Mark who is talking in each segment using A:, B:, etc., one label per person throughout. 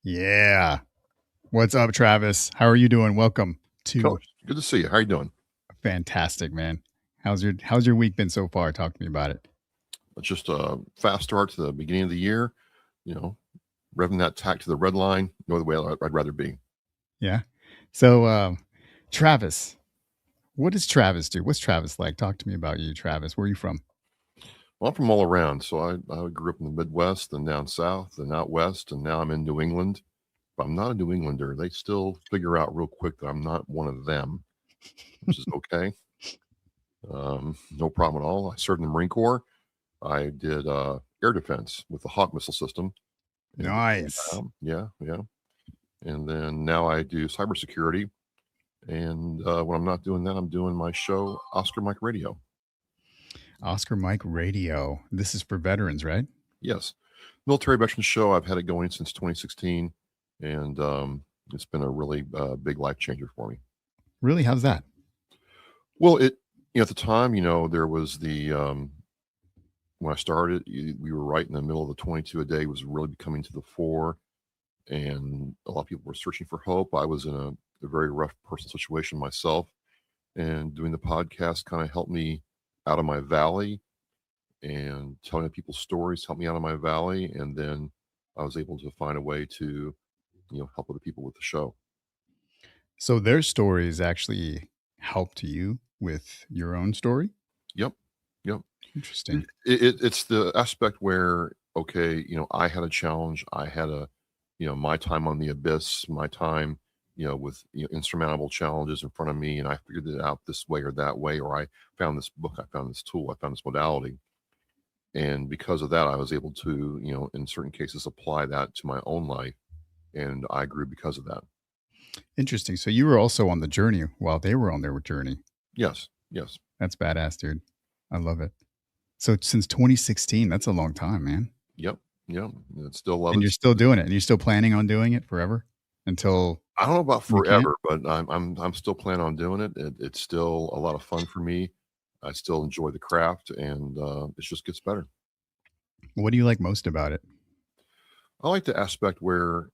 A: Yeah. What's up, Travis? How are you doing? Welcome to
B: Coach, good to see you. How you doing?
A: Fantastic, man. How's your week been so far? Talk to me about it.
B: It's just a fast start to the beginning of the year. You know, revving that tack to the red line. No other way I'd rather be.
A: Yeah. So, Travis, what does Travis do? What's Travis like? Talk to me about you, Travis. Where are you from?
B: Well, I'm from all around. So I grew up in the Midwest, then down south, then out west, and now I'm in New England. But I'm not a New Englander. They still figure out real quick that I'm not one of them, which is okay. No problem at all. I served in the Marine Corps. I did air defense with the Hawk missile system. And
A: Nice.
B: yeah, yeah. And then now I do cybersecurity. And when I'm not doing that, I'm doing my show, Oscar Mike Radio.
A: Oscar Mike Radio. This is for veterans, right?
B: Yes, military veterans show. I've had it going since 2016, and it's been a really big life changer for me.
A: Really? How's that?
B: Well, at the time, there was the when I started, we were right in the middle of the 22 a day was really becoming to the fore, and a lot of people were searching for hope. I was in a very rough personal situation myself, and doing the podcast kind of helped me out of my valley, and telling people's stories helped me out of my valley, and then I was able to find a way to help other people with the show.
A: So their stories actually helped you with your own story?
B: Yep, yep.
A: Interesting.
B: It's the aspect where, okay, I had a challenge. I had my time on the abyss, my time with insurmountable challenges in front of me, and I figured it out this way or that way, or I found this book, I found this tool, I found this modality. And because of that, I was able to, in certain cases, apply that to my own life, and I grew because of that.
A: Interesting. So you were also on the journey while they were on their journey.
B: Yes, yes.
A: That's badass, dude. I love it. So since 2016, that's a long time, man.
B: Yep, yep. And still love
A: And
B: it.
A: you're still doing it, and you're still planning on doing it forever until
B: I don't know about
A: you can't?
B: forever, but I'm still planning on doing it. It's still a lot of fun for me. I still enjoy the craft, and it just gets better.
A: What do you like most about it?
B: I like the aspect where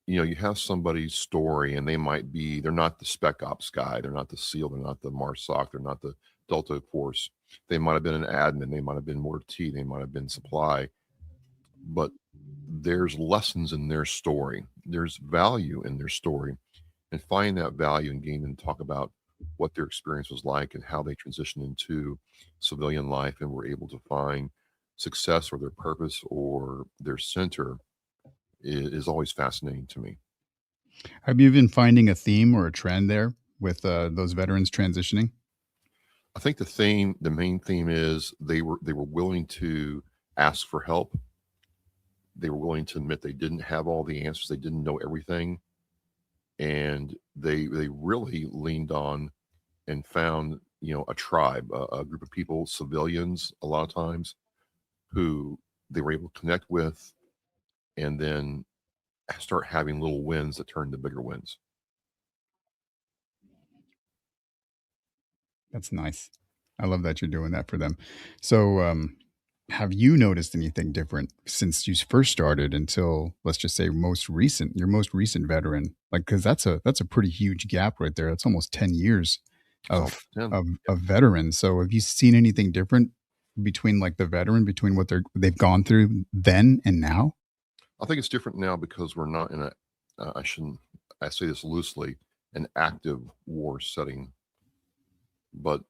B: you have somebody's story, and they're not the spec ops guy, they're not the SEAL, they're not the MARSOC, they're not the Delta Force. They might have been an admin, they might have been more T, they might have been supply, but there's lessons in their story. There's value in their story, and finding that value and getting them to talk about what their experience was like and how they transitioned into civilian life and were able to find success or their purpose or their center is always fascinating to me.
A: Have you been finding a theme or a trend there with those veterans transitioning?
B: I think the main theme is they were willing to ask for help. They were willing to admit they didn't have all the answers. They didn't know everything, and they really leaned on and found a tribe, a group of people, civilians a lot of times, who they were able to connect with, and then start having little wins that turn to bigger wins.
A: That's nice. I love that you're doing that for them. So, have you noticed anything different since you first started until, let's just say, your most recent veteran? Like, because that's a pretty huge gap right there. That's almost 10 years
B: It's almost
A: of
B: 10.
A: of veterans. So, have you seen anything different between like the veteran between what they've gone through then and now?
B: I think it's different now because we're not in I shouldn't, I say this loosely, an active war setting. But,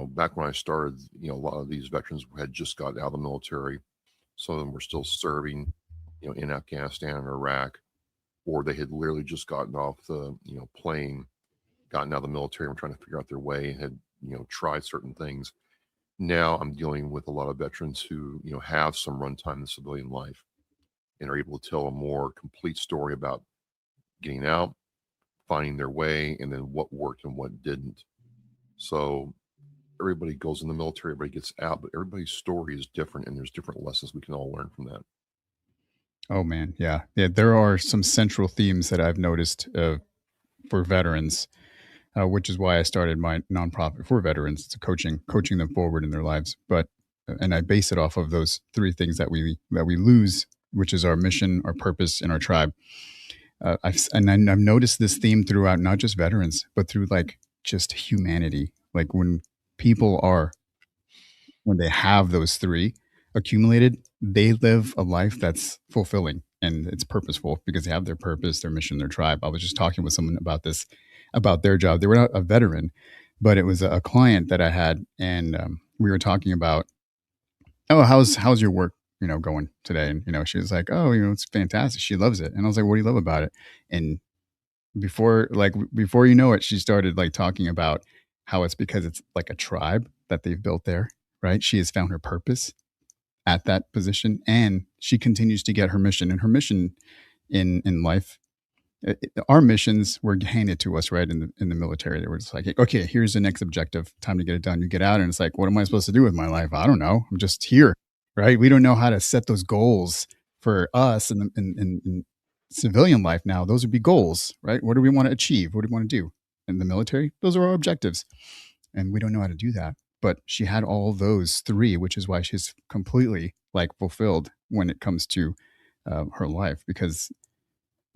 B: back when I started, a lot of these veterans had just gotten out of the military. Some of them were still serving, in Afghanistan and Iraq, or they had literally just gotten off the, plane, gotten out of the military and trying to figure out their way and had, tried certain things. Now I'm dealing with a lot of veterans who, have some runtime in civilian life and are able to tell a more complete story about getting out, finding their way, and then what worked and what didn't. So everybody goes in the military, everybody gets out, but everybody's story is different, and there's different lessons we can all learn from that.
A: Oh man, yeah, yeah. There are some central themes that I've noticed for veterans, which is why I started my nonprofit for veterans. It's a coaching them forward in their lives. But and I base it off of those three things that we lose, which is our mission, our purpose, and our tribe. I've noticed this theme throughout not just veterans, but through like just humanity. Like people are when they have those three accumulated, they live a life that's fulfilling and it's purposeful because they have their purpose, their mission, their tribe. I was just talking with someone about this, about their job. They were not a veteran, but it was a client that I had, and we were talking about, oh, how's your work, going today? And she was like, oh, it's fantastic. She loves it, and I was like, what do you love about it? And before you know it, she started like talking about how it's because it's like a tribe that they've built there, right? She has found her purpose at that position, and she continues to get her mission. And her mission in life, our missions were handed to us right in the military. They were just like, okay, here's the next objective. Time to get it done. You get out, and it's like, what am I supposed to do with my life? I don't know. I'm just here, right? We don't know how to set those goals for us in civilian life. Now, those would be goals, right? What do we want to achieve? What do we want to do in the military? Those are our objectives, and we don't know how to do that. But she had all those three, which is why she's completely like fulfilled when it comes to her life, because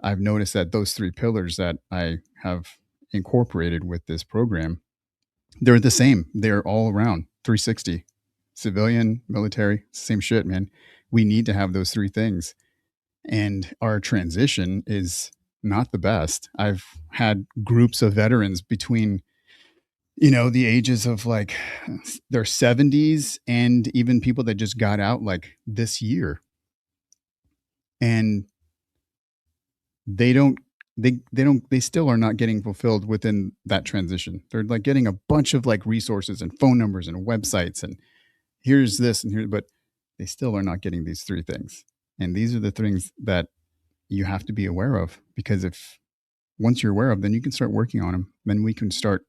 A: I've noticed that those three pillars that I have incorporated with this program, they're the same. They're all around 360, civilian, military, same shit, man. We need to have those three things. And our transition is not the best. I've had groups of veterans between, the ages of like their 70s and even people that just got out like this year. And they don't they still are not getting fulfilled within that transition. They're like getting a bunch of like resources and phone numbers and websites and here's this and here, but they still are not getting these three things. And these are the things that you have to be aware of, because if once you're aware of, then you can start working on them. Then we can start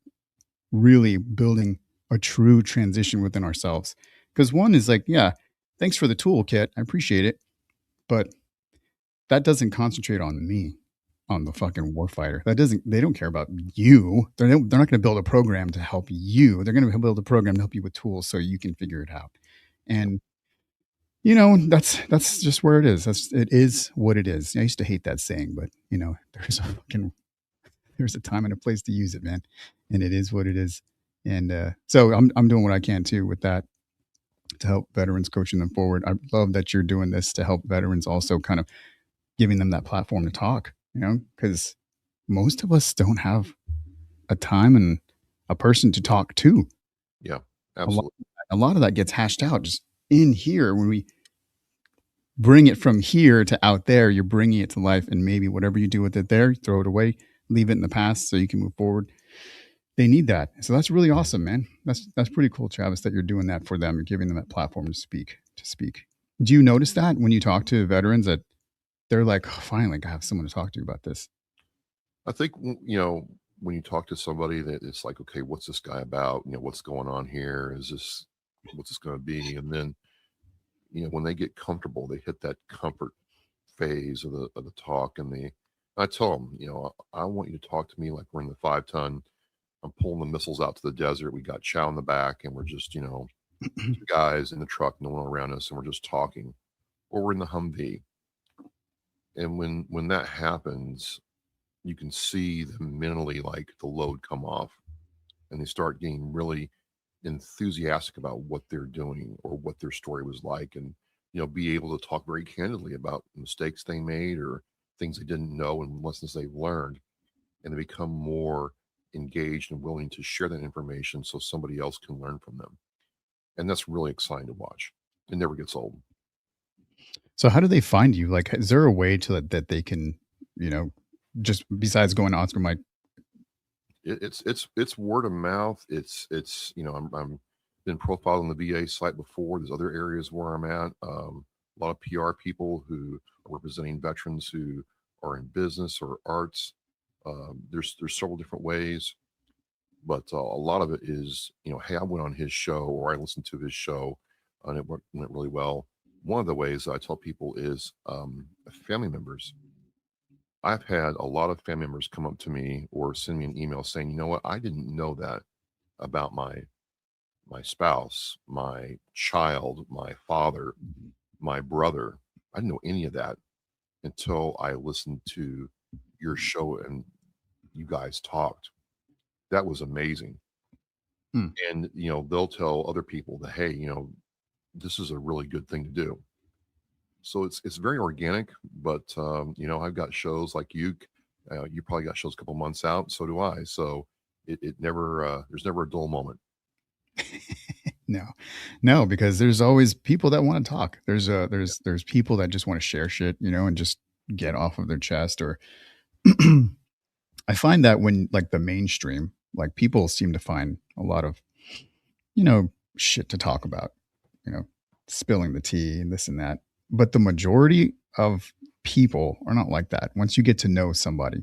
A: really building a true transition within ourselves. Because one is like, yeah, thanks for the toolkit. I appreciate it. But that doesn't concentrate on me, on the fucking warfighter. They don't care about you. They're not going to build a program to help you. They're going to build a program to help you with tools so you can figure it out. And that's just where it is. It is what it is. I used to hate that saying, but there's a time and a place to use it, man. And it is what it is. And so I'm doing what I can too with that to help veterans, coaching them forward. I love that you're doing this to help veterans, also kind of giving them that platform to talk, because most of us don't have a time and a person to talk to.
B: Yeah,
A: A lot,
B: absolutely.
A: a lot of that gets hashed out just in here. When we bring it from here to out there, you're bringing it to life, and maybe whatever you do with it there, throw it away, leave it in the past so you can move forward. They need that. So that's really awesome, man. That's pretty cool, Travis, that you're doing that for them. You're giving them that platform to speak. Do you notice that when you talk to veterans that they're like, oh, finally, I have someone to talk to about this?
B: I think when you talk to somebody that it's like, okay, what's this guy about? What's going on here? What's this going to be? And then when they get comfortable, they hit that comfort phase of the talk, and I tell them, I want you to talk to me like we're in the 5 ton. I'm pulling the missiles out to the desert. We got chow in the back, and we're just two guys in the truck, no one around us, and we're just talking, or we're in the Humvee. And when that happens, you can see them mentally like the load come off, and they start getting really enthusiastic about what they're doing or what their story was like, and be able to talk very candidly about mistakes they made or things they didn't know and lessons they've learned, and they become more engaged and willing to share that information so somebody else can learn from them. And that's really exciting to watch. It never gets old.
A: So how do they find you? Like, is there a way that they can, you know, just besides going to Oscar Mike?
B: It's word of mouth. It's I'm been profiled on the VA site before. There's other areas where I'm at. A lot of PR people who are representing veterans who are in business or arts. There's several different ways, but a lot of it is hey, I went on his show or I listened to his show and it went really well. One of the ways I tell people is family members. I've had a lot of family members come up to me or send me an email saying, you know what, I didn't know that about my spouse, my child, my father,
A: Mhm.
B: my brother. I didn't know any of that until I listened to your show and you guys talked. That was amazing.
A: Hmm.
B: And they'll tell other people that, hey, this is a really good thing to do. So it's very organic, but I've got shows like you. You probably got shows a couple months out. So do I. So it never there's never a dull moment.
A: No, no, because there's always people that want to talk.
B: Yeah.
A: There's people that just want to share shit, and just get off of their chest. Or I find that when like the mainstream, like people seem to find a lot of you know shit to talk about, you know, spilling the tea and this and that. But the majority of people are not like that. Once you get to know somebody,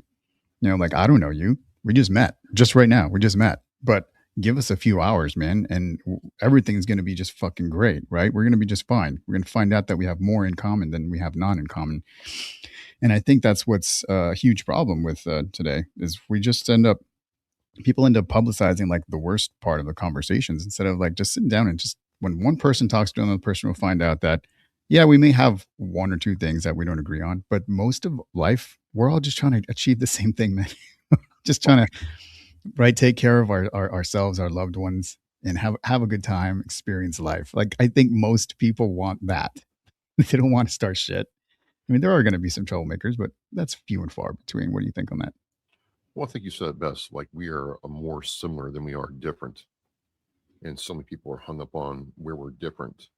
A: like I don't know you. We just met. Just right now, we just met. But give us a few hours, man, and everything's going to be just fucking great, right? We're going to be just fine. We're going to find out that we have more in common than we have non in common. And I think that's what's a huge problem with today is we just end up people end up publicizing like the worst part of the conversations instead of like just sitting down and just when one person talks to another person will find out that yeah, we may have one or two things that we don't agree on, but most of life we're all just trying to achieve the same thing, man. Just
B: Well,
A: trying to right take care of ourselves, our loved ones, and have a good time, experience life. Like I think most people want that. They don't want to start shit. I mean, there are going to be some troublemakers, but that's few and far between. What do you think on that?
B: I think you said it best. Like we are more similar than we are different, and so many people are hung up on where we're different.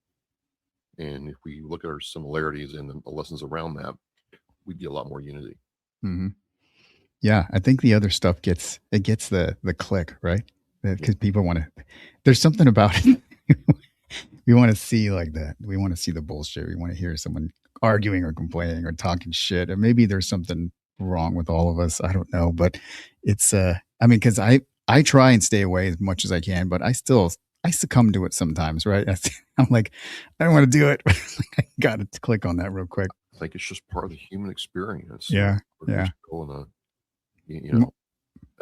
B: And if we look at our similarities and the lessons around that, we'd be a lot more unity.
A: Hmm. Yeah, I think the other stuff gets the click, right?
B: Yeah.
A: Because people want to. There's something about it. We want to see like that. We want to see the bullshit. We want to hear someone arguing or complaining or talking shit. And maybe there's something wrong with all of us. I don't know, but it's I mean, because I try and stay away as much as I can, but I succumb to it sometimes, right? I'm like, I don't want to do it. I got to click on that real quick.
B: I think it's just part of the human experience.
A: Yeah,
B: We're
A: yeah.
B: still in a you
A: M-
B: know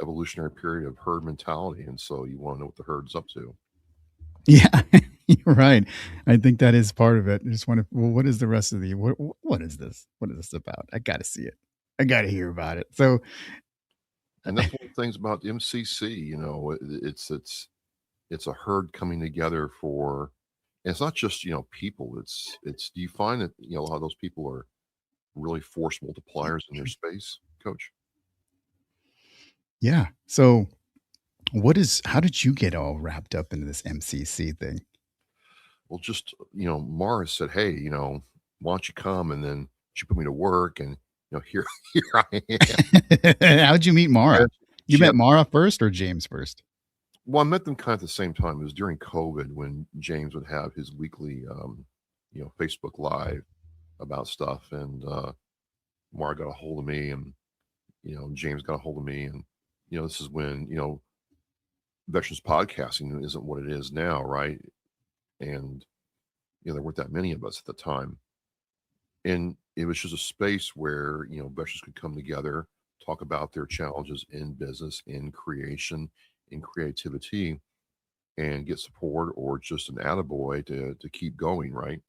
B: evolutionary period of herd mentality, and so you want to know what the herd's up to.
A: Yeah, you're right. I think that is part of it. I just want to. Well, what is the rest of the? What is this? What is this about? I got to see it. I got to hear about it. So,
B: And that's one of the things about the MCC. It's a herd coming together for. And it's not just people. It's. Do you find that a lot of those people are really force multipliers in their space, Coach?
A: yeah. So, what is? How did you get all wrapped up into this MCC thing?
B: Well, just Mara said, "Hey, why don't you come?" And then she put me to work, and here here I am.
A: How'd you meet
B: And
A: Mara? You
B: she
A: met
B: had
A: Mara first or James first?
B: Well, I met them kind of at the same time. It was during COVID when James would have his weekly, Facebook Live about stuff, and Mara got a hold of me, and James got a hold of me, and this is when veterans podcasting isn't what it is now, right? And there weren't that many of us at the time, and it was just a space where veterans could come together, talk about their challenges in business, in creation, in creativity, and get support or just an attaboy to keep going, right?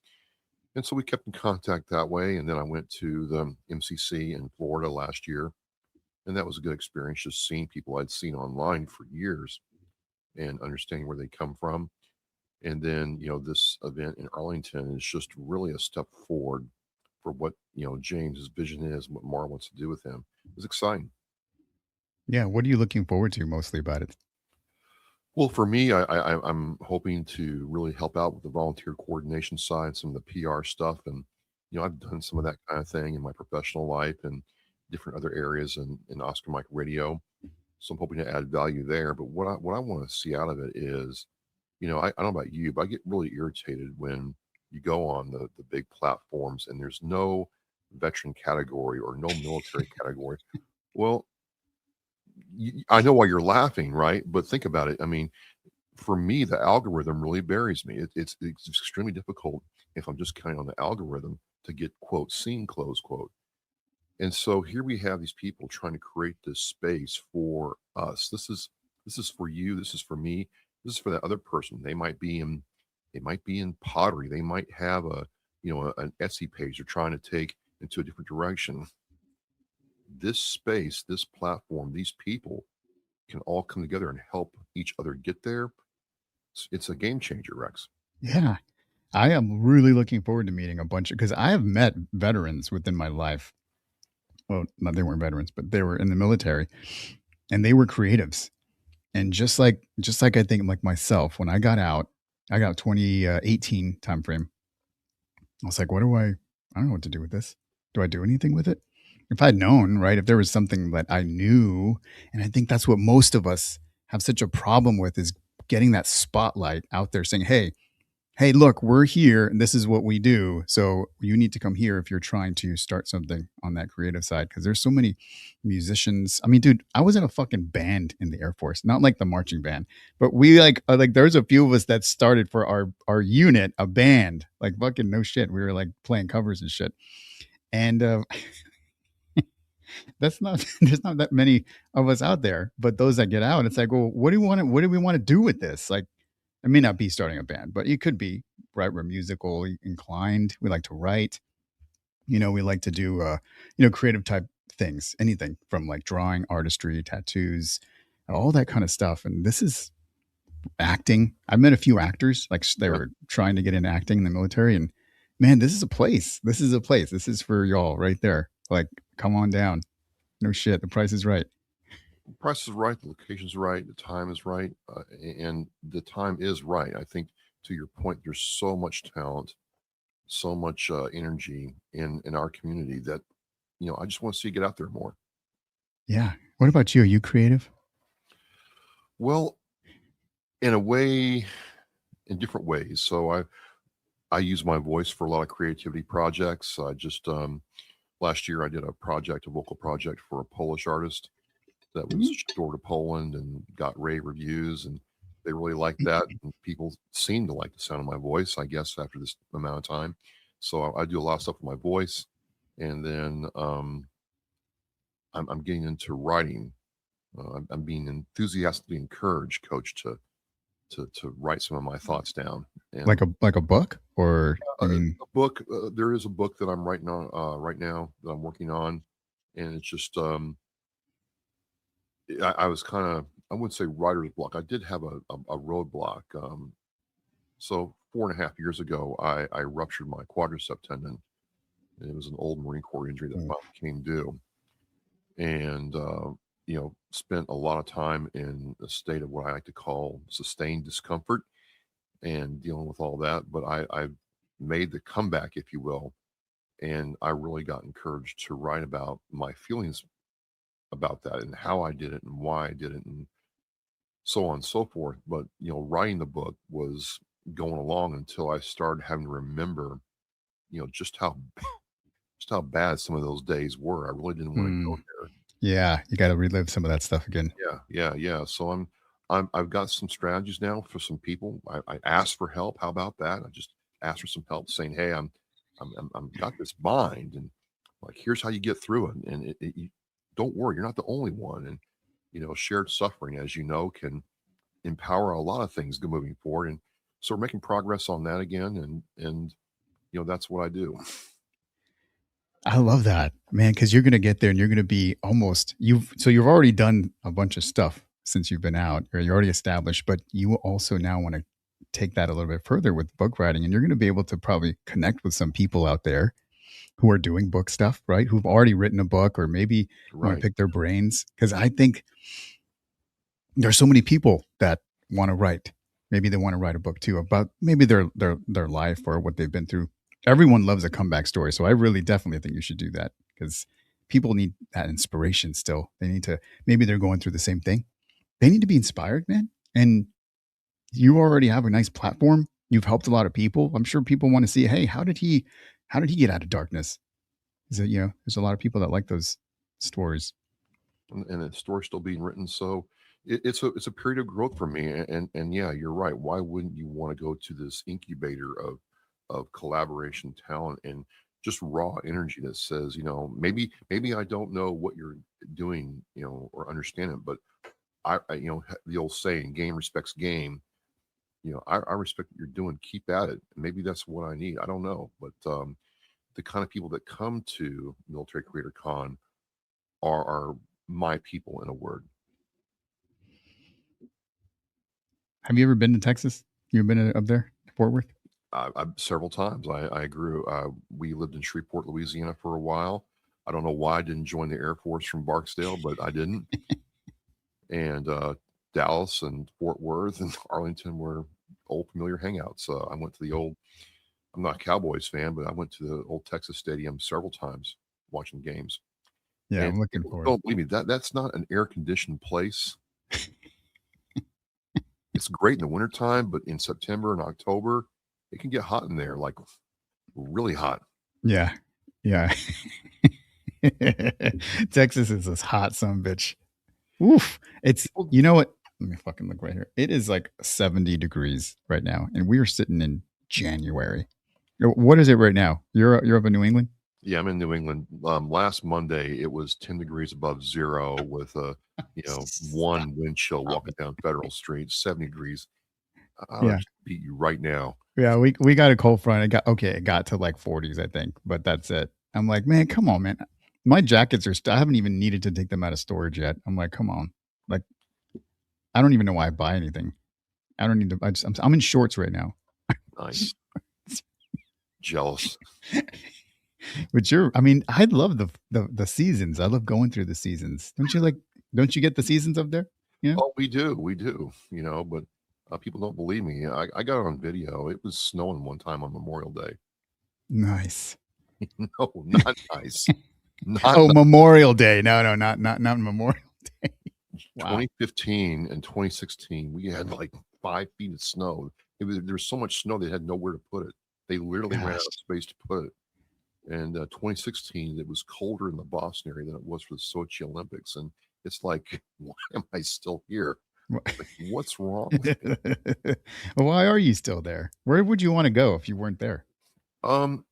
B: And so we kept in contact that way. And then I went to the MCC in Florida last year, and that was a good experience. Just seeing people I'd seen online for years and understanding where they come from. And then this event in Arlington is just really a step forward for what James's vision is, what Mara wants to do with him. It's exciting.
A: Yeah. What are you looking forward to mostly about it?
B: Well, for me, I'm hoping to really help out with the volunteer coordination side, some of the PR stuff, and I've done some of that kind of thing in my professional life and different other areas in Oscar Mike Radio. So I'm hoping to add value there. But what I want to see out of it is, I don't know about you, but I get really irritated when you go on the big platforms and there's no veteran category or no military category. Well, I know why you're laughing, right? But think about it. I mean, for me, the algorithm really buries me. It's extremely difficult if I'm just counting on the algorithm to get quote seen close quote. And so here we have these people trying to create this space for us. This is for you. This is for me. This is for that other person. They might be in pottery. They might have an Etsy page they're trying to take into a different direction. This space, this platform, these people can all come together and help each other get there. It's a game changer, Rex.
A: Yeah. I am really looking forward to meeting a bunch of because I have met veterans within my life. Well, not they weren't veterans, but they were in the military and they were creatives. And just like I think like myself, when I got 2018 time frame. I was like, I don't know what to do with this. Do I do anything with it? If I'd known, right? If there was something that I knew, and I think that's what most of us have such a problem with is getting that spotlight out there saying, hey, look, we're here and this is what we do. So you need to come here if you're trying to start something on that creative side. Cause there's so many musicians. I mean, dude, I was in a fucking band in the Air Force, not like the marching band, but we like there's a few of us that started for our unit, a band, like fucking no shit. We were like playing covers and shit. And that's not there's not that many of us out there, but those that get out, it's like, well, what do we want to do with this? Like it may not be starting a band, but it could be, right? We're musical inclined. We like to write. We like to do, creative type things, anything from like drawing, artistry, tattoos, all that kind of stuff. And this is acting. I've met a few actors, like they
B: Yeah.
A: were trying to get into acting in the military. And man, this is a place. This is a place. This is for y'all right there. Like, come on down. No shit. The price is right.
B: The price is right. The location's right. The time is right. And the time is right. I think to your point, there's so much talent, so much energy in our community that, I just want to see it get out there more.
A: Yeah. What about you? Are you creative?
B: Well, in a way, in different ways. So I use my voice for a lot of creativity projects. I just last year I did a vocal project for a Polish artist that was
A: Mhm.
B: shipped over to Poland and got rave reviews, and they really liked that. And people seem to like the sound of my voice, I guess, after this amount of time. So I do a lot of stuff with my voice, and then I'm getting into writing. I'm being enthusiastically encouraged, Coach, to write some of my thoughts down. And
A: Like a book? Or
B: a,
A: I mean,
B: a book, there is a book that I'm writing on right now that I'm working on, and it's just I was kind of, I wouldn't say writer's block. I did have a roadblock. So 4.5 years ago, I ruptured my quadricep tendon. And it was an old Marine Corps injury that
A: mm,
B: finally came due, and spent a lot of time in a state of what I like to call sustained discomfort and dealing with all that. But I made the comeback, if you will, and I really got encouraged to write about my feelings about that and how I did it and why I did it and so on and so forth. But writing the book was going along until I started having to remember, just how bad some of those days were. I really didn't want to go
A: mm,
B: there.
A: yeah, you got to relive some of that stuff again.
B: Yeah, yeah, yeah. So I've got some strategies now for some people. I asked for help. How about that? I just asked for some help, saying, "Hey, I'm got this bind, and like here's how you get through it. And don't worry, you're not the only one. And shared suffering, as you know, can empower a lot of things moving forward. And so we're making progress on that again, and that's what I do.
A: I love that, man, because you're gonna get there and you're gonna be almost you've already done a bunch of stuff since you've been out, or you're already established, but you also now want to take that a little bit further with book writing, and you're gonna be able to probably connect with some people out there who are doing book stuff, right? Who've already written a book, or maybe you want to
B: Right.
A: pick their brains. Because I think there's so many people that want to write. Maybe they want to write a book too about maybe their life or what they've been through. Everyone loves a comeback story, so I really definitely think you should do that because people need that inspiration still. They need to maybe they're going through the same thing. They need to be inspired, man. And you already have a nice platform. You've helped a lot of people. I'm sure people want to see, hey, how did he get out of darkness? Is it, there's a lot of people that like those stories.
B: And the story's still being written. So it's a period of growth for me. And yeah, you're right. Why wouldn't you want to go to this incubator of collaboration talent? And just raw energy that says, maybe I don't know what you're doing, or understand it, but the old saying, game respects game. I respect what you're doing. Keep at it. Maybe that's what I need. I don't know, but the kind of people that come to Military Creator Con are my people, in a word.
A: Have you ever been to Texas? You ever been up there, Fort Worth?
B: Several times. I grew. We lived in Shreveport, Louisiana, for a while. I don't know why I didn't join the Air Force from Barksdale, but I didn't. And Dallas and Fort Worth and Arlington were old familiar hangouts. I went to the old. I'm not a Cowboys fan, but I went to the old Texas Stadium several times watching games.
A: Yeah,
B: And
A: I'm looking
B: people
A: for it.
B: don't believe me. That's not an air conditioned place. It's great in the wintertime, but in September and October, it can get hot in there, like really hot.
A: Yeah, yeah. Texas is this hot son bitch. Oof. It's,
B: People,
A: you know what? Let me fucking look right here. It is like 70 degrees right now, and we are sitting in January. What is it right now? You're up in New England?
B: yeah, I'm in New England. Last Monday, it was 10 degrees above zero with a,
A: Stop
B: one wind chill walking
A: it.
B: down Federal Street, 70 degrees. I'll
A: Yeah.
B: just beat you right now.
A: Yeah, we got a cold front. It got to like 40s, I think, but that's it. I'm like, man, come on, man. My jackets are I haven't even needed to take them out of storage yet. I'm like, come on. Like, I don't even know why I buy anything. I don't need to. I'm in shorts right now.
B: Nice. Jealous.
A: But I love the seasons. I love going through the seasons. Don't you like? Don't you get the seasons up there? Yeah.
B: Oh, we do, but people don't believe me. I got it on video. It was snowing one time on Memorial Day.
A: Nice.
B: No, not nice. Not
A: Oh,
B: nice.
A: Memorial Day. No, not Memorial Day. Wow.
B: 2015 and 2016, we had like 5 feet of snow. There was so much snow they had nowhere to put it. They literally ran out
A: Gosh.
B: of space to put it. And 2016, it was colder in the Boston area than it was for the Sochi Olympics. And it's like, why am I still here? Like, what's wrong with me?
A: Why are you still there? Where would you want to go if you weren't there?
B: Um,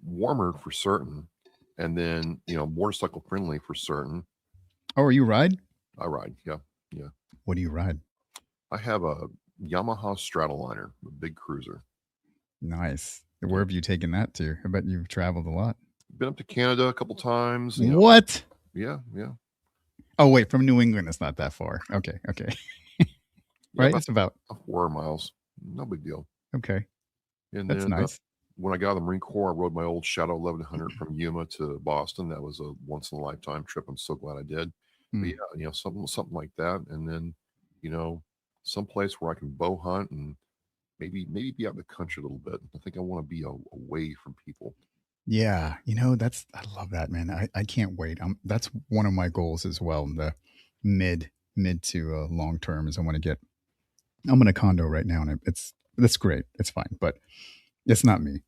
B: Warmer for certain, and then motorcycle friendly for certain.
A: Oh, are you ride?
B: I ride, yeah, yeah.
A: What do you ride?
B: I have a Yamaha Stratoliner, a big cruiser.
A: Nice.
B: Yeah,
A: Where have you taken that to? I bet you've traveled a lot.
B: been up to Canada a couple times.
A: What?
B: Yeah, yeah,
A: Oh, wait, from New England, it's not that far. Okay.
B: yeah.
A: Right?
B: About
A: It's about
B: 4 miles, no big deal.
A: okay.
B: And
A: That's
B: then
A: nice.
B: when I got out of the Marine Corps, I rode my old Shadow 1100 from Yuma to Boston. That was a once in a lifetime trip. I'm so glad I did. But
A: Mm.
B: yeah, something like that. And then, you know, some place where I can bow hunt and maybe be out in the country a little bit. I think I want to be away from people.
A: Yeah, I love that, man. I can't wait. That's one of my goals as well. The mid to long term is I'm in a condo right now, and that's great. It's fine, but it's not me,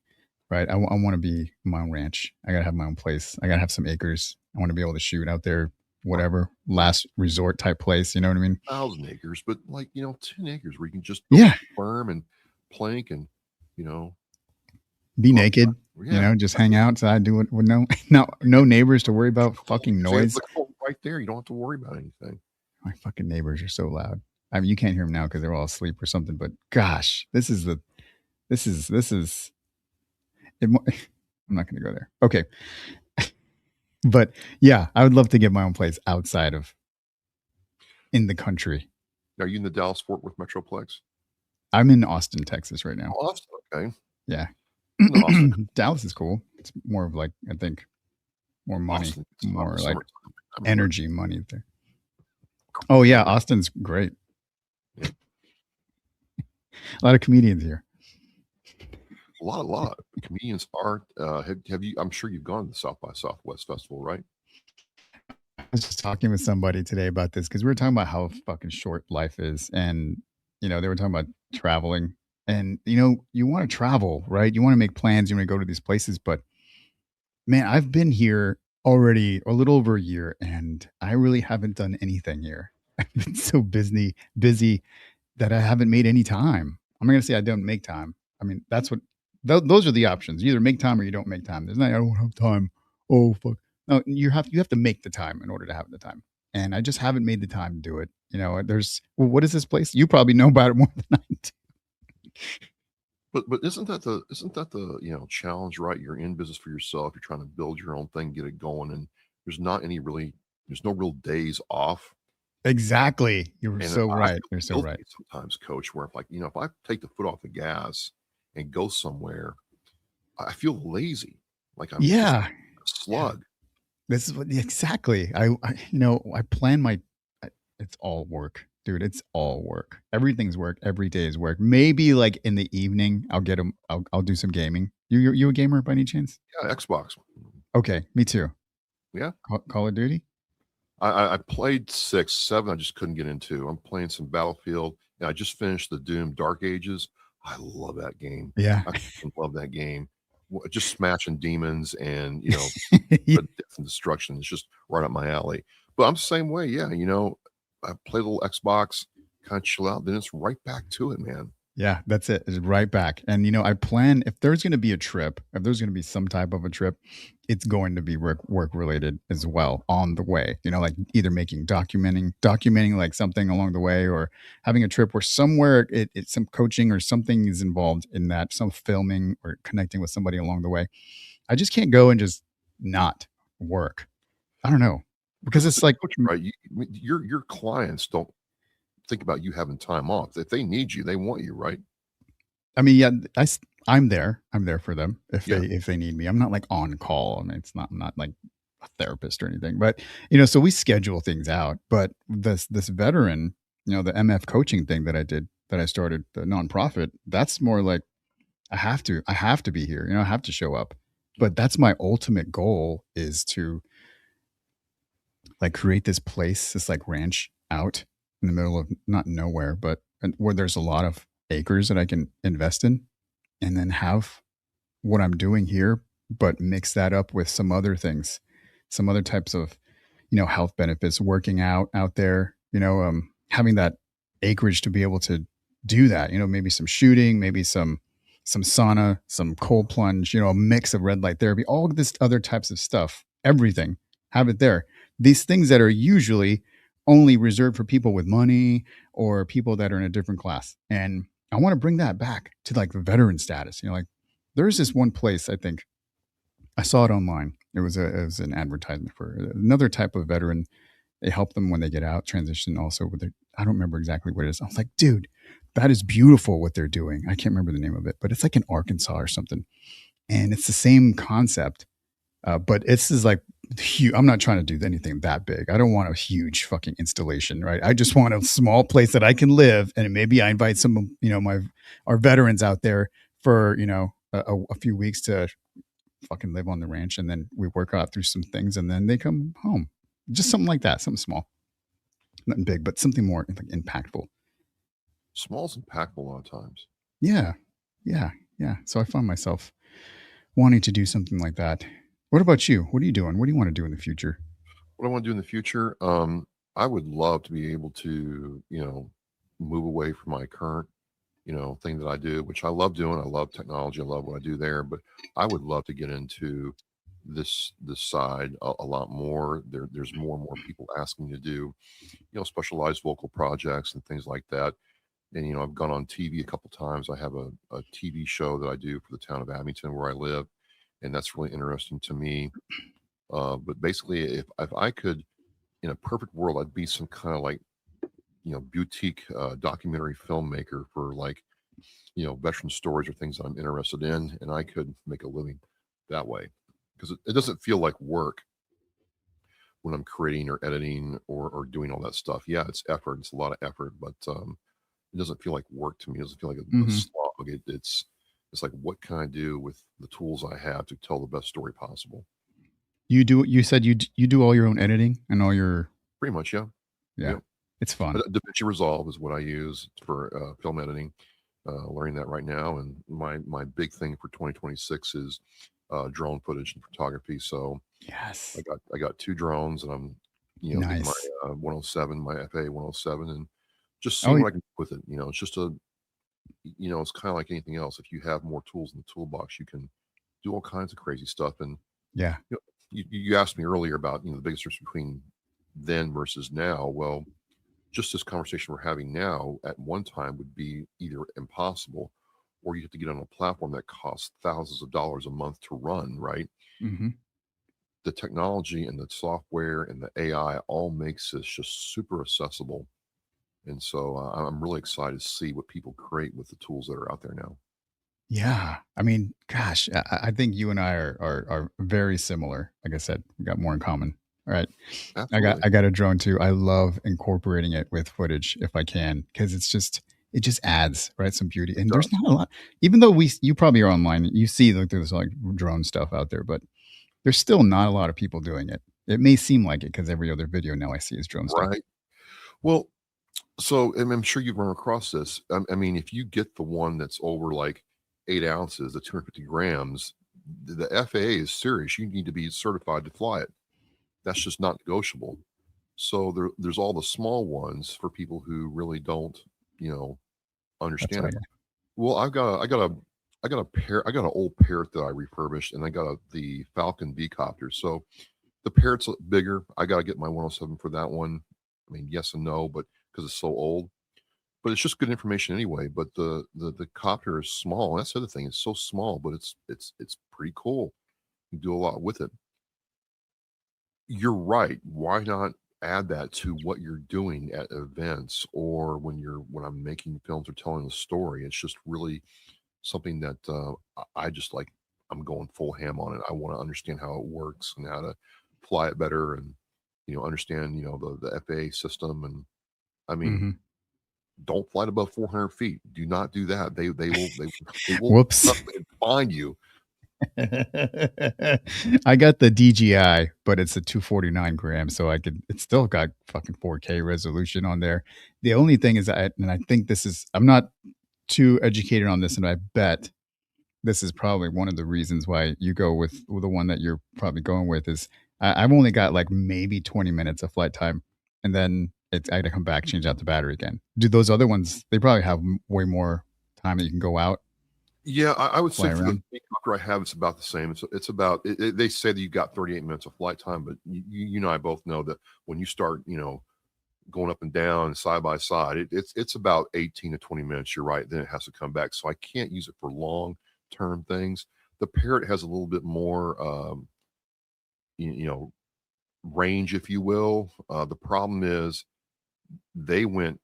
A: right? I want to be my own ranch. I gotta have my own place. I gotta have some acres. I want to be able to shoot out there,
B: Right.
A: whatever last resort type place. You know what I mean?
B: 1,000 acres, but like, 10 acres where you can just build
A: Yeah,
B: a farm and plank and, you know,
A: be
B: grow.
A: naked.
B: Yeah.
A: Just hang outside, do it with no neighbors to worry about fucking
B: Say
A: noise.
B: look right there. You don't have to worry about anything.
A: My fucking neighbors are so loud. I mean, you can't hear them now because they're all asleep or something. But gosh, this is. I'm not going to go there. Okay, but yeah, I would love to get my own place outside of in the country.
B: Are you in the Dallas Fort Worth Metroplex?
A: I'm in Austin, Texas right now.
B: Austin, okay.
A: Yeah,
B: In Austin,
A: Dallas is cool. It's more of like I think more money,
B: Austin gets hot in
A: more
B: the
A: like
B: summertime. I'm
A: energy money there. Oh yeah, Austin's great.
B: Yeah.
A: A lot of comedians here.
B: A lot. Comedians are. Have you? I'm sure you've gone to the South by Southwest Festival, right?
A: I was just talking with somebody today about this because we were talking about how fucking short life is, and they were talking about traveling, and you want to travel, right? You want to make plans, you want to go to these places, but man, I've been here already a little over a year, and I really haven't done anything here. I've been so busy that I haven't made any time. I'm not gonna say I don't make time. I mean, that's what Those are the options. You either make time or you don't make time. There's not, I don't have time. Oh fuck. No, you have to make the time in order to have the time. And I just haven't made the time to do it. There's well, what is this place? You probably know about it more than I do.
B: But isn't that the challenge, right? You're in business for yourself. You're trying to build your own thing, get it going, and there's no real days off.
A: Exactly. You're
B: And
A: so
B: I
A: right.
B: feel
A: You're so right.
B: guilty sometimes, Coach, where like if I take the foot off the gas and go somewhere, I feel lazy, like I'm just
A: Yeah.
B: a
A: Yeah.
B: slug.
A: This is what exactly. I plan it's all work, dude. It's all work. Everything's work. Every day is work. Maybe like in the evening, I'll get them. I'll do some gaming. You a gamer by any chance?
B: Yeah, Xbox.
A: Okay, me too.
B: Yeah,
A: Call of Duty.
B: I played 6, 7. I just couldn't get into. I'm playing some Battlefield, and I just finished the Doom Dark Ages. I love that game.
A: Yeah.
B: I fucking love that game. Just smashing demons and
A: Yeah.
B: death and destruction is just right up my alley. But I'm the same way. Yeah, I play a little Xbox, kind of chill out, then it's right back to it, man.
A: Yeah, that's it. It's right back. And I plan if there's going to be a trip, if there's going to be some type of a trip, it's going to be work related as well on the way. Like either documenting like something along the way, or having a trip where somewhere it's some coaching or something is involved in that, some filming or connecting with somebody along the way. I just can't go and just not work. I don't know because
B: Because as
A: it's
B: a
A: like
B: coach, right, your clients don't think about you having time off. If they need you, they want you, right?
A: I mean, yeah, I'm there. I'm there for them
B: Yeah.
A: if they need me. I'm not like on call. I mean, I'm not like a therapist or anything. But so we schedule things out. But this veteran, the MF coaching thing that I started, the nonprofit, that's more like I have to be here. I have to show up. But that's my ultimate goal, is to like create this place, this like ranch out in the middle of not nowhere, but where there's a lot of acres that I can invest in, and then have what I'm doing here, but mix that up with some other things, some other types of, health benefits, working out there, having that acreage to be able to do that, maybe some shooting, maybe some sauna, some cold plunge, a mix of red light therapy, all of this other types of stuff, everything, have it there. These things that are usually only reserved for people with money or people that are in a different class. And I want to bring that back to like the veteran status. Like there's this one place, I think I saw it online. It was an advertisement for another type of veteran. They help them when they get out, transition also with their, I don't remember exactly what it is. I was like, dude, that is beautiful what they're doing. I can't remember the name of it, but it's like in Arkansas or something. And it's the same concept. But it's is like huge. I'm not trying to do anything that big. I don't want a huge fucking installation, right? I just want a small place that I can live, and maybe I invite some, our veterans out there for, a few weeks to fucking live on the ranch, and then we work out through some things, and then they come home. Just something like that, something small, nothing big, but something more like impactful.
B: Small's impactful a lot of times.
A: Yeah, yeah, yeah. So I find myself wanting to do something like that. What about you? What are you doing? What do you want to do in the future?
B: What I want to do in the future, I would love to be able to, move away from my current, thing that I do, which I love doing. I love technology. I love what I do there, but I would love to get into this side a lot more. There's more and more people asking me to do, specialized vocal projects and things like that. And I've gone on TV a couple times. I have a TV show that I do for the town of Abington where I live, and that's really interesting to me. But basically, if I could, in a perfect world, I'd be some kind of like boutique documentary filmmaker for like veteran stories or things that I'm interested in, and I could make a living that way because it doesn't feel like work when I'm creating or editing or doing all that stuff. Yeah, it's effort. It's a lot of effort, but it doesn't feel like work to me. It doesn't feel like a
A: Hmm.
B: slog. It's like what can I do with the tools I have to tell the best story possible?
A: You do. You said you do all your own editing and all your,
B: Pretty much, yeah.
A: yeah.
B: Yep.
A: It's fun.
B: DaVinci Resolve is what I use for film editing. Learning that right now, and my big thing for 2026 is drone footage and photography. So
A: Yes.
B: I got 2 drones, and I'm getting my
A: Nice.
B: 107, my FA 107, and just
A: Oh,
B: seeing what I can do with it. It's just a it's kind of like anything else. If you have more tools in the toolbox, you can do all kinds of crazy stuff. And
A: Yeah.
B: you, know, you asked me earlier about the biggest difference between then versus now. Well, just this conversation we're having now at one time would be either impossible, or you have to get on a platform that costs thousands of dollars a month to run. Right?
A: Hmm.
B: The technology and the software and the AI all makes this just super accessible. And so I'm really excited to see what people create with the tools that are out there now.
A: Yeah. I mean, gosh, I think you and I are very similar. Like I said, we got more in common. All right.
B: Absolutely.
A: I got a drone too. I love incorporating it with footage if I can, because it just adds, right, some beauty.
B: It
A: And there's
B: does.
A: not a lot, even though you probably are online, you see like there's like drone stuff out there, but there's still not a lot of people doing it. It may seem like it because every other video now I see is drone stuff.
B: Right. Well, so and I'm sure you've run across this. I mean, if you get the one that's over like 8 ounces, the 250 grams, the FAA is serious. You need to be certified to fly it. That's just not negotiable. So there's all the small ones for people who really don't, you know,
A: That's
B: understand
A: what I
B: it.
A: got.
B: Well, I got an old parrot that I refurbished, and I got the Falcon V copter. So the parrot's bigger. I got to get my 107 for that one. I mean, yes and no, but because it's so old. But it's just good information anyway. But the copter is small. And that's the other thing. It's so small, but it's pretty cool. You do a lot with it. You're right. Why not add that to what you're doing at events or when I'm making films or telling a story? It's just really something that I just like. I'm going full ham on it. I want to understand how it works and how to fly it better, and understand the FAA system. And I mean,
A: Hmm.
B: don't fly it above 400 feet. Do not do that. They will
A: Whoops.
B: trust me and find you.
A: I got the DJI, but it's a 249 grams, so it's still got fucking 4K resolution on there. The only thing is, and I think I'm not too educated on this, and I bet this is probably one of the reasons why you go with the one that you're probably going with is I've only got like maybe 20 minutes of flight time, and then I got to come back, change out the battery again. Do those other ones? They probably have way more time that you can go out,
B: Yeah, I would say
A: fly
B: for the
A: around.
B: helicopter I have, it's about the same. It's about they say that you got 38 minutes of flight time, but I both know that when you start, going up and down side by side, it's about 18 to 20 minutes. You're right. Then it has to come back. So I can't use it for long term things. The Parrot has a little bit more, you know, range, if you will. The problem is they went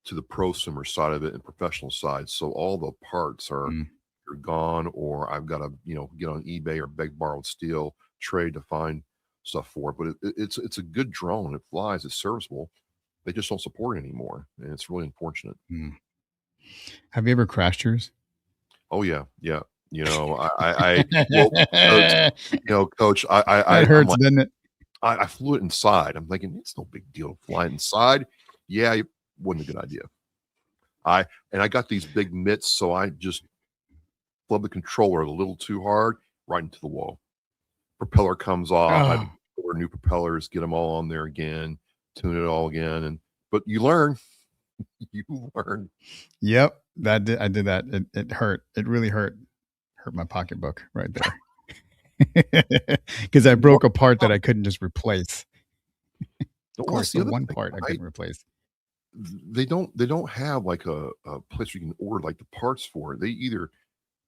B: to the prosumer side of it and professional side. So all the parts
A: Mm.
B: are gone, or I've got to, get on eBay or beg borrowed steel trade to find stuff for it. But it's a good drone. It flies. It's serviceable. They just don't support it anymore, and it's really unfortunate.
A: Mm. Have you ever crashed yours?
B: Oh yeah, yeah. Well, coach, coach,
A: That
B: I'm
A: hurts,
B: like,
A: doesn't it?
B: I flew it inside. I'm thinking it's no big deal to fly it inside. Yeah, it wasn't a good idea. I got these big mitts, so I just flubbed the controller a little too hard, right into the wall. Propeller comes off. I had to
A: Oh,
B: order new propellers, get them all on there again, tune it all again, but you learn. You learn.
A: yep. I did that. It hurt. It really hurt. Hurt my pocketbook right there. Because I
B: Well,
A: broke a part that I couldn't just replace. Of
B: well, that's
A: course,
B: the
A: the
B: other
A: one
B: thing,
A: part I
B: right?
A: couldn't replace.
B: They don't have like a place where you can order like the parts for it. They either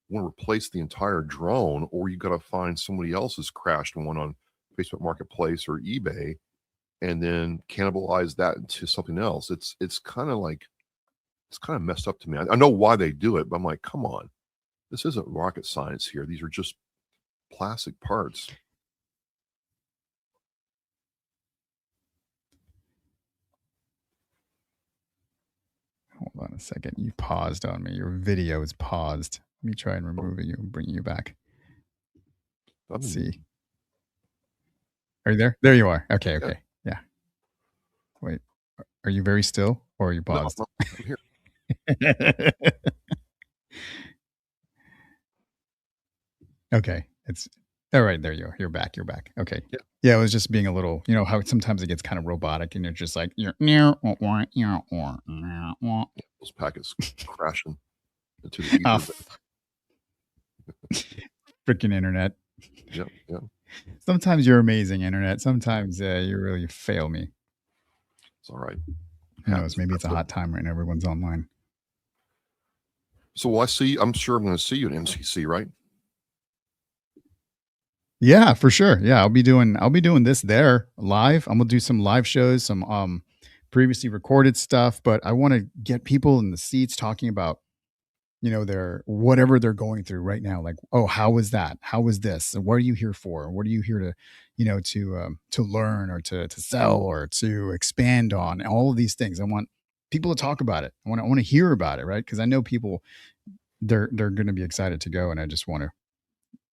B: want to replace the entire drone, or you got to find somebody else's crashed one on Facebook Marketplace or eBay, and then cannibalize that into something else. It's kind of messed up to me. I know why they do it, but I'm like, come on, this isn't rocket science here. These are just plastic parts.
A: Hold on a second. You paused on me. Your video is paused. Let me try and
B: Oh,
A: remove you and bring you back.
B: I've
A: Let's
B: been,
A: see. Are you there? There you are. Okay,
B: yeah,
A: okay. Yeah. Wait. Are you very still or are you
B: no,
A: paused?
B: I'm here.
A: Okay. It's all right. There you are. You're back. You're back. Okay.
B: Yeah,
A: Yeah, it was just being a little, how sometimes it gets kind of robotic and you're just like,
B: those packets crashing. into the
A: Oh,
B: ether.
A: freaking internet.
B: Yep, yep.
A: Sometimes you're amazing, internet. Sometimes you really fail me.
B: It's all right.
A: Who knows?
B: Happens.
A: Maybe it's a
B: That's it.
A: hot time right now. Everyone's online.
B: So will I see? I'm sure I'm going to see you at MCC, right?
A: Yeah, for sure. Yeah, I'll be doing this there live. I'm gonna do some live shows, some previously recorded stuff, but I want to get people in the seats talking about, their whatever they're going through right now. Like, oh, how was that? How was this? And what are you here for? What are you here to, to learn or to sell or to expand on? All of these things. I want people to talk about it. I want to hear about it, right? Because I know people they're going to be excited to go, and I just want to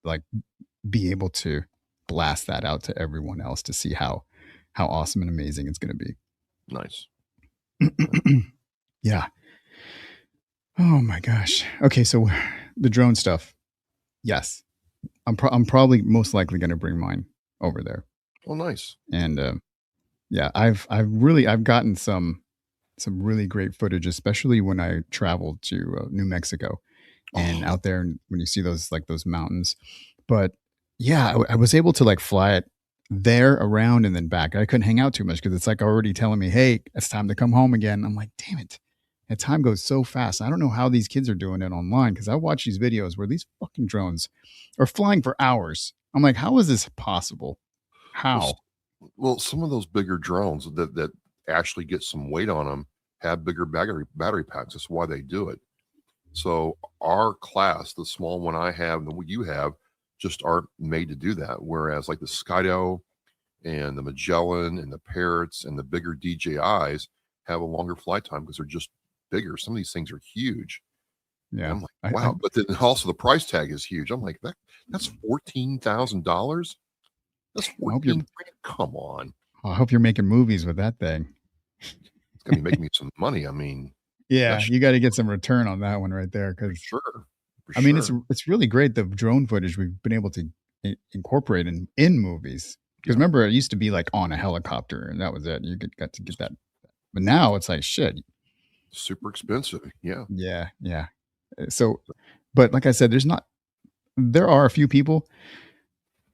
A: like be able to blast that out to everyone else to see how awesome and amazing it's going to
B: Nice.
A: be. Yeah. Oh my gosh. Okay, so the drone stuff. Yes, I'm probably most likely going to bring mine over there,
B: Oh, nice.
A: and yeah, I've gotten some really great footage, especially when I traveled to New Mexico and
B: Oh,
A: out there, when you see those mountains. But yeah, I was able to like fly it there, around, and then back. I couldn't hang out too much because it's like already telling me, hey, it's time to come home again. I'm like, damn it. And time goes so fast. I don't know how these kids are doing it online, because I watch these videos where these fucking drones are flying for hours. I'm like, how is this possible?
B: well,
A: How?
B: well, some of those bigger drones that actually get some weight on them have bigger battery packs. That's why they do it. So our class, the small one I have and the one you have, just aren't made to do that. Whereas like the Skydo and the Magellan and the Parrots and the bigger DJIs have a longer flight time because they're just bigger. Some of these things are huge. And
A: Yeah.
B: I'm like,
A: I
B: wow. But then also the price tag is huge. I'm like, that's $14,000. That's
A: hope you're
B: 14 grand. Come on.
A: I hope you're making movies with that thing.
B: It's gonna be making me some money. I mean,
A: Yeah,
B: that's
A: you got to get some return on that one right there,
B: for
A: because
B: sure. For
A: I mean, it's
B: sure.
A: it's really great, the drone footage we've been able to incorporate in movies. Because
B: Yeah.
A: remember, it used to be like on a helicopter, and that was it. Got to get that, but now it's like shit.
B: Super expensive. Yeah.
A: Yeah, yeah. So, but like I said, there are a few people,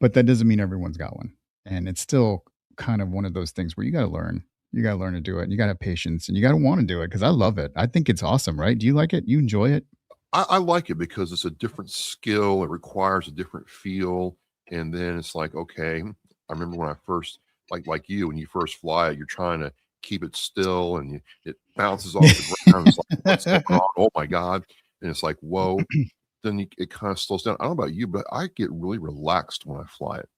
A: but that doesn't mean everyone's got one, and it's still kind of one of those things where you got to learn. You got to learn to do it. And you got to have patience, and you got to want to do it, because I love it. I think it's awesome, right? Do you like it? You enjoy it?
B: I like it because it's a different skill. It requires a different feel. And then it's like, okay, I remember when I first, like you, when you first fly it, you're trying to keep it still and it bounces off the ground. It's like, what's going on? Oh my God. And it's like, whoa. Then it kind of slows down. I don't know about you, but I get really relaxed when I fly it.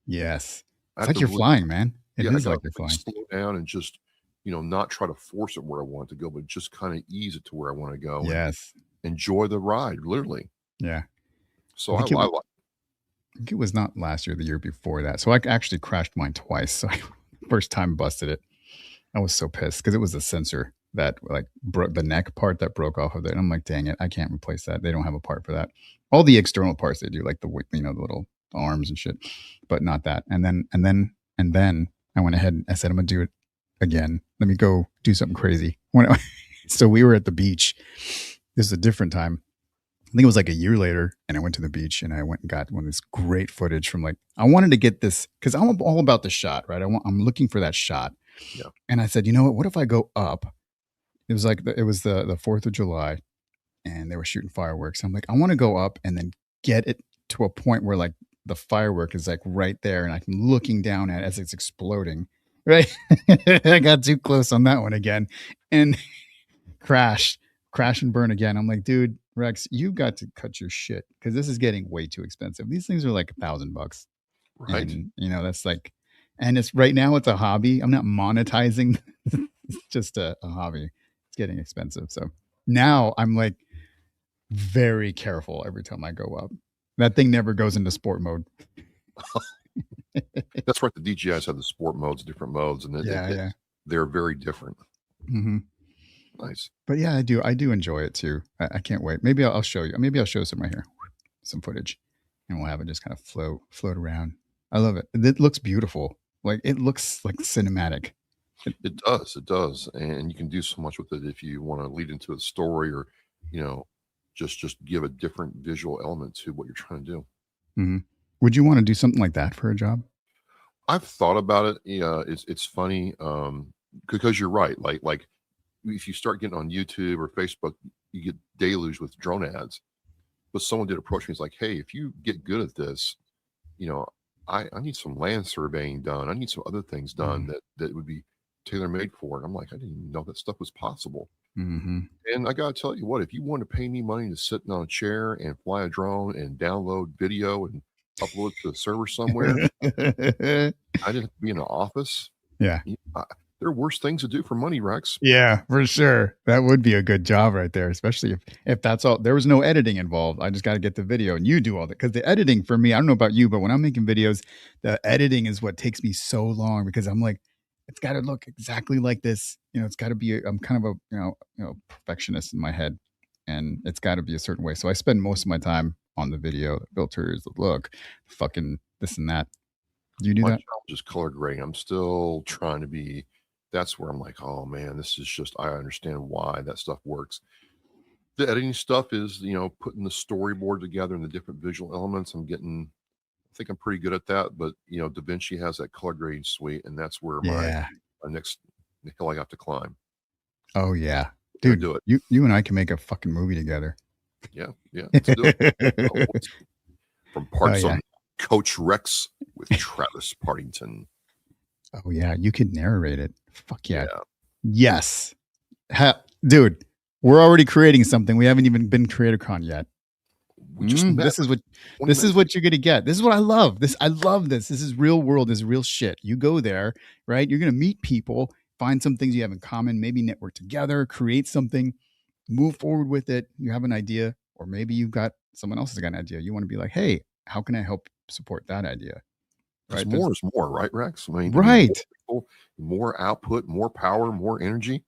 A: Yes.
B: I
A: It's
B: have
A: like
B: to
A: you're
B: really,
A: flying, man. It
B: yeah, I
A: is
B: got to
A: like you're
B: really
A: flying.
B: slow down and just, not try to force it where I want it to go, but just kind of ease it to where I want to go and
A: Yes.
B: enjoy the ride, literally.
A: Yeah.
B: So
A: I
B: I,
A: think it
B: I
A: w
B: like,
A: I think it was not last year, the year before that. So I actually crashed mine twice. So I first time busted it. I was so pissed because it was the sensor that like broke the neck part that broke off of it. And I'm like, dang it, I can't replace that. They don't have a part for that. All the external parts they do, like the little arms and shit, but not that. And then I went ahead and I said, I'm gonna do it again. Let me go do something crazy. So we were at the beach. This is a different time. I think it was like a year later, and I went to the beach and I went and got one of this great footage from, like, I wanted to get this because I'm all about the shot, right? I'm looking for that shot,
B: yeah.
A: and I said, you know what? What if I go up? It was like it was the 4th of July, and they were shooting fireworks. I'm like, I want to go up and then get it to a point where like the firework is like right there, and I'm looking down at it as it's exploding. Right? I got too close on that one again, and crash, crash and burn again. I'm like, dude, Rex, you got to cut your shit because this is getting way too expensive. These things are like $1,000,
B: Right.
A: and that's like, and it's right now it's a hobby. I'm not monetizing. It's just a hobby. It's getting expensive. So now I'm like very careful every time I go up. That thing never goes into sport mode.
B: That's right. The DJIs have the sport modes, different modes, and
A: Yeah, yeah.
B: they're very different.
A: Hmm.
B: Nice.
A: But yeah, I do enjoy it too. I can't wait. Maybe I'll show you. Maybe I'll show some right here, some footage, and we'll have it just kind of float around. I love it. It looks beautiful. Like it looks like cinematic. It-
B: It does. It does. And you can do so much with it if you want to lead into a story or, you know, just give a different visual element to what you're trying to do.
A: Mhm. Would you wanna do something like that for a job?
B: I've thought about it. Yeah, it's funny because you're right. Like if you start getting on YouTube or Facebook, you get deluged with drone ads. But someone did approach me. He's like, "Hey, if you get good at this, you know, I need some land surveying done. I need some other things done
A: Mm.
B: that would be tailor made for it." I'm like, I didn't even know that stuff was possible.
A: Mhm.
B: And I gotta tell you what, if you want to pay me money to sit on a chair and fly a drone and download video and upload it to a server somewhere, I didn't have to be in an office.
A: Yeah.
B: You there are worse things to do for money, Rex.
A: Yeah, for sure. That would be a good job right there, especially if that's all there was no editing involved. I just gotta get the video and you do all that. Because the editing for me, I don't know about you, but when I'm making videos, the editing is what takes me so long because I'm like, "It's gotta look exactly like this." It's gotta be I'm kind of a, perfectionist in my head, and it's gotta be a certain way. So I spend most of my time on the video, the filters, the look, fucking this and that. Do you do
B: My
A: that?
B: challenge is color grading. I'm still trying to be that's where I'm like, "Oh, man, this is just I understand why that stuff works." The editing stuff is, putting the storyboard together and the different visual elements. I think I'm pretty good at that, but, DaVinci has that color grading suite, and that's where
A: Yeah.
B: my next hill I have to climb.
A: Oh, yeah.
B: Gonna
A: Dude,
B: do it.
A: you and I can make a fucking movie together.
B: Yeah, yeah, let's do it. Let's from
A: Oh,
B: Parts
A: yeah.
B: on Coach Rex with Travis Partington.
A: Oh, yeah, you could narrate it. Fuck yeah.
B: Yeah,
A: Yes. Dude, we're already creating something. We haven't even been CreatorCon yet.
B: we just met
A: This is what
B: 20 minutes ago.
A: you're gonna get. This is what I love. I love this. This is real world. This is real shit. You go there, right? You're gonna meet people, find some things you have in common, maybe network together, create something, move forward with it. You have an idea, or maybe you've got someone else has got an idea. You want to be like, hey, how can I help support that idea?
B: Because
A: Right?
B: more is more, right, Rex? I mean, more
A: Right.
B: people, more output, more power, more energy.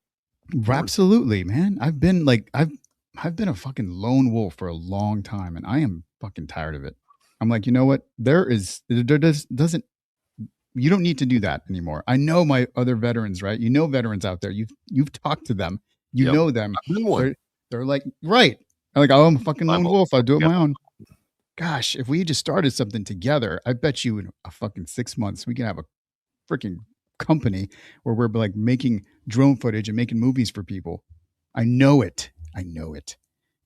B: More is
A: Absolutely, man. I've been a fucking lone wolf for a long time and I am fucking tired of it. I'm like, you know what? There doesn't you don't need to do that anymore. I know my other veterans, right? Veterans out there. You've talked to them. You
B: Yep.
A: know them.
B: I've been one.
A: They're like, right. I'm like, oh, I'm a fucking
B: I'm
A: lone
B: a
A: wolf. I do it
B: yeah,
A: my own. Gosh, if we just started something together, I bet you in a fucking 6 months we can have a freaking company where we're like making drone footage and making movies for people. I know it. I know it.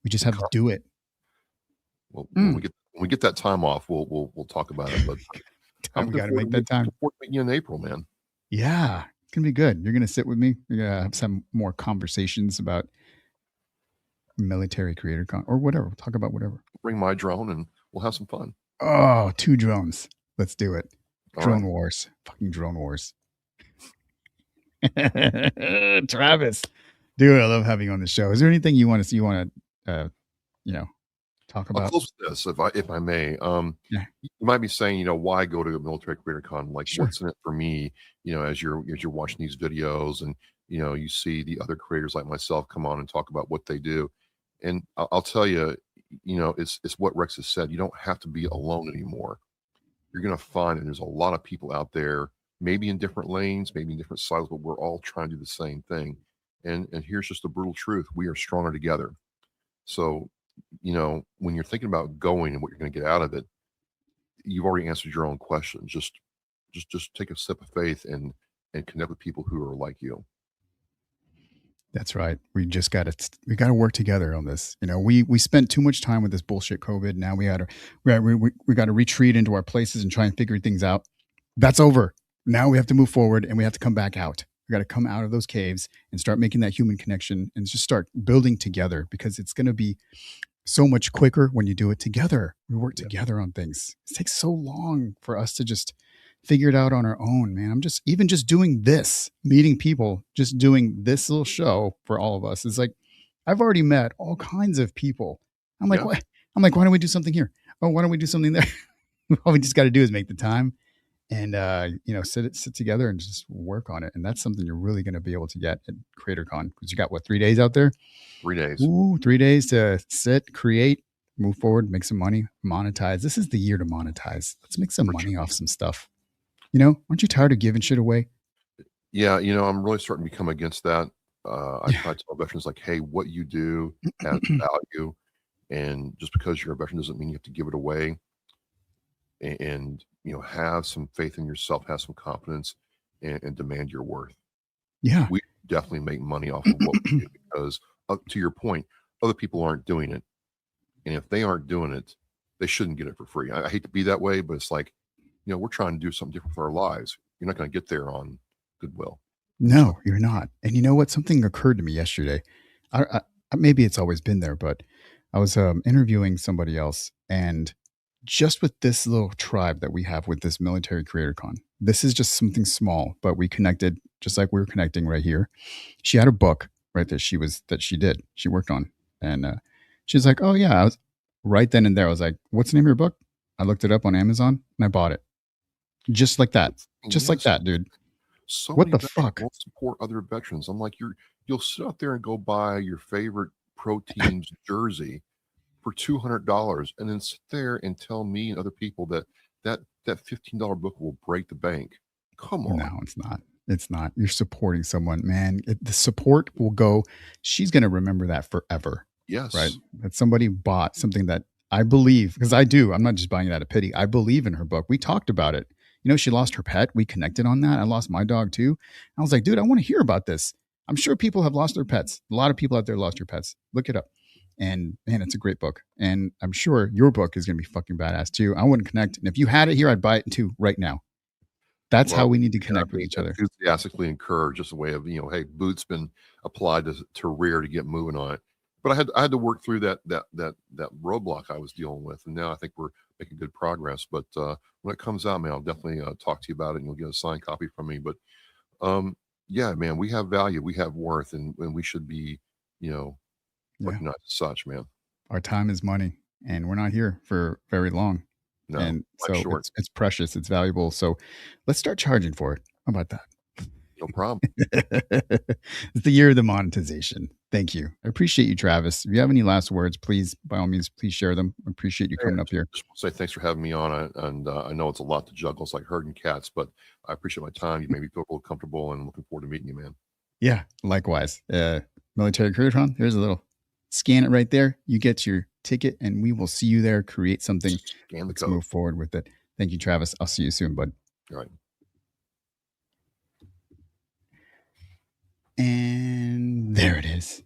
A: We just
B: the
A: have to
B: car
A: do it.
B: well,
A: Mm.
B: when we get that time off, we'll talk about it, but I'm
A: We
B: looking
A: got to
B: forward
A: make
B: to
A: that time.
B: meeting you in April, man.
A: Yeah, it's gonna be good. You're gonna sit with me. We're gonna have some more conversations about military creator or whatever. We'll talk about whatever.
B: Bring my drone and we'll have some fun.
A: Oh, 2 drones. Let's do it.
B: All right.
A: Drone wars. Fucking drone wars. Travis, dude, I love having you on the show. Is there anything you want to see? You want to, you know, talk
B: I'll
A: about?
B: close with this if I may.
A: Yeah,
B: You might be saying, why go to a military creator con? Like,
A: sure.
B: what's in it for me? As you're watching these videos and you see the other creators like myself come on and talk about what they do, and I'll tell you, it's what Rex has said. You don't have to be alone anymore. You're going to find that there's a lot of people out there, maybe in different lanes, maybe in different silos, but we're all trying to do the same thing. And here's just the brutal truth: we are stronger together. So, when you're thinking about going and what you're going to get out of it, you've already answered your own question. Just take a step of faith and connect with people who are like you.
A: That's right. We got to work together on this. We spent too much time with this bullshit COVID. Now we got to retreat into our places and try and figure things out. That's over. Now we have to move forward and we have to come back out. We got to come out of those caves and start making that human connection and just start building together because it's going to be so much quicker when you do it together. We work
B: Yeah.
A: together on things. It takes so long for us to just figure it out on our own, man. I'm just doing this, meeting people, just doing this little show for all of us. It's like I've already met all kinds of people. I'm like,
B: Yeah.
A: what? I'm like, why don't we do something here? Oh, why don't we do something there? All we just got to do is make the time and sit together and just work on it. And that's something you're really going to be able to get at CreatorCon because you got what 3 days out there?
B: 3 days.
A: Ooh, 3 days to sit, create, move forward, make some money, monetize. This is the year to monetize. Let's make some money off some stuff. Aren't you tired of giving shit away?
B: Yeah, I'm really starting to become against that. I
A: Yeah.
B: try to tell veterans like, hey, what you do has value. And just because you're a veteran doesn't mean you have to give it away. And have some faith in yourself, have some confidence, and demand your worth.
A: Yeah.
B: We definitely make money off of what we do because, up to your point, other people aren't doing it. And if they aren't doing it, they shouldn't get it for free. I hate to be that way, but it's like, we're trying to do something different for our lives. You're not going to get there on goodwill. So,
A: No, you're not. And you know what? Something occurred to me yesterday. Maybe it's always been there, but I was interviewing somebody else, and just with this little tribe that we have with this military creator con, this is just something small, but we connected just like we were connecting right here. She had a book right that she worked on, and she's like, "Oh yeah," I was right then and there. I was like, "What's the name of your book?" I looked it up on Amazon and I bought it, just like
B: yes,
A: that, dude.
B: so
A: What
B: many
A: the
B: veterans
A: fuck?
B: won't support other veterans. I'm like, you'll sit out there and go buy your favorite pro team's jersey for $200 and then sit there and tell me and other people that $15 book will break the bank. Come on.
A: No, it's not. It's not. You're supporting someone, man. The support will go. She's going to remember that forever, right?
B: Yes.
A: That somebody bought something that I believe, because I do. I'm not just buying it out of pity. I believe in her book. We talked about it. She lost her pet. We connected on that. I lost my dog too. I was like, dude, I want to hear about this. I'm sure people have lost their pets. A lot of people out there lost their pets. Look it up. And man, it's a great book. And I'm sure your book is going to be fucking badass too. I wouldn't connect. And if you had it here, I'd buy it too right now. That's
B: Well,
A: how we need to
B: yeah,
A: connect with
B: being
A: each other.
B: enthusiastically encouraged, just a way of, hey, boot's been applied to rear to get moving on it. But I had to work through that roadblock I was dealing with, and now I think we're making good progress. But when it comes out, man, I'll definitely talk to you about it, and you'll get a signed copy from me. But um, yeah, man, we have value, we have worth, and we should be, you know,
A: Yeah.
B: recognized as such, man.
A: Our time is money, and we're not here for very long.
B: No,
A: And
B: life
A: so
B: short,
A: it's precious, it's valuable. So let's start charging for it. How about that?
B: no problem.
A: It's the year of the monetization. Thank you. I appreciate you, Travis. If you have any last words, please, by all means, please share them. I appreciate you
B: Yeah,
A: coming up here.
B: just want to say thanks for having me on, and I know it's a lot to juggle. It's like herding cats, but I appreciate my time. You made me feel real comfortable, and looking forward to meeting you, man.
A: Yeah, likewise. Military Career. There's a little scan it right there. You get your ticket, and we will see you there. Create something.
B: Scan the
A: Let's
B: code.
A: move forward with it. Thank you, Travis. I'll see you soon, bud.
B: All right.
A: And there it is.